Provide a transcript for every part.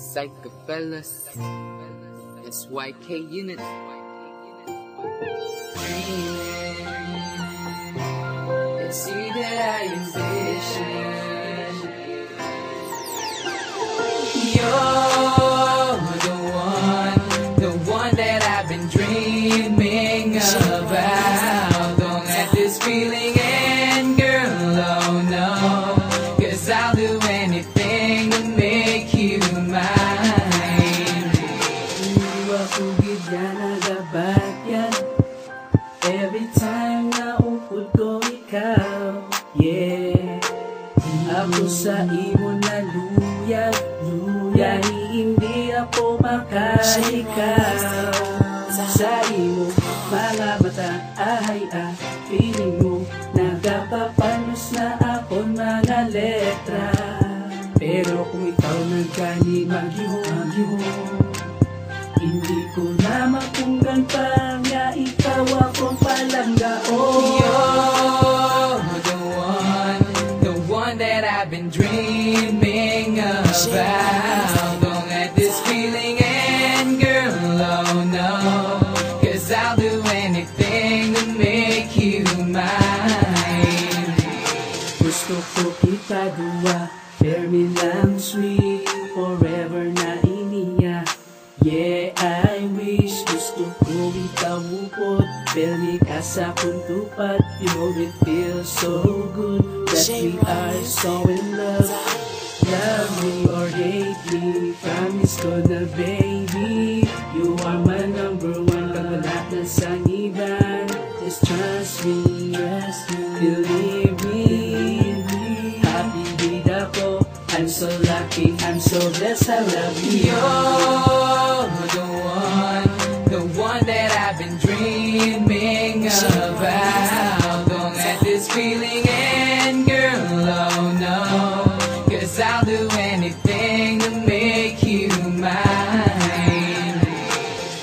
Psycho fellas, SYK unit. It's you that I envision. You're the one that I've been dreaming about. Don't let this feeling end, girl, oh no. 'Cause I'll do anything to make you mine. Iwakugid yan agabat yan. Every time na upod ko ikaw, yeah. Ako sa imo na luyag, hindi ako makaikaw. Sa imo mga mata, feeling mo nagapapanos na akong mga letra. Pero kung ikaw nagkani magyuhong, hindi ko na mapunggan pa nga ikaw akong palanggaon. You're the one that I've been dreaming about. Don't let this feeling end, girl, oh no. 'Cause I'll do anything to make you mine. Gusto ko kita dua, bear me lang sweet, forever na iniya. Yeah, I wish gusto ko ikaw upod, belmi ka sa kuntupad. You know it feels so good that we are so in love. Love me or hate me, promise ko na baby, you are my number one, kang wala na sa iban. Just trust me, believe me. Happy with ako, I'm so lucky, I'm so blessed, I love you. You're the one that I've been dreaming about. Don't let this feeling end, girl, oh no. 'Cause I'll do anything to make you mine.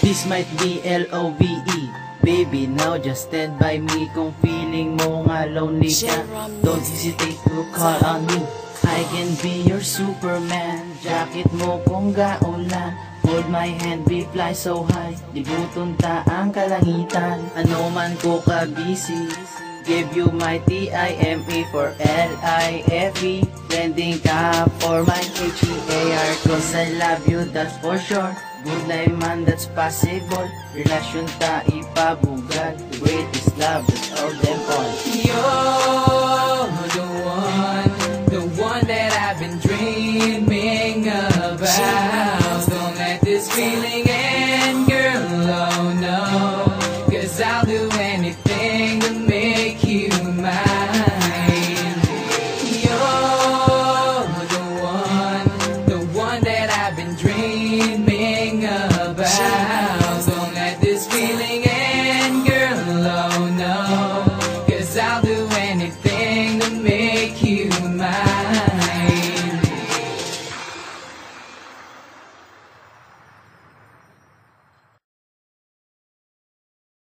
This might be L-O-V-E. Baby, now just stand by me. Kung feeling mo nga lonely ka, don't hesitate to call on me. I can be your Superman. Jacket mo kung gaulan, hold my hand, we fly so high. Libuton ta ang kalangitan. Ano man ko ka busy, give you my TIME for LIFE. Trending ka for my HEAR. 'Cause I love you, that's for sure. Good life man, that's possible. Relasyon ta ipabugal. The greatest love, that's all them all. You're the one that I've been dreaming about. Don't let this feeling end, girl, oh no. 'Cause I'll do anything to make you mine. You're the one that I've been dreaming about. Don't let this feeling end, girl, oh no. 'Cause I'll do anything to make you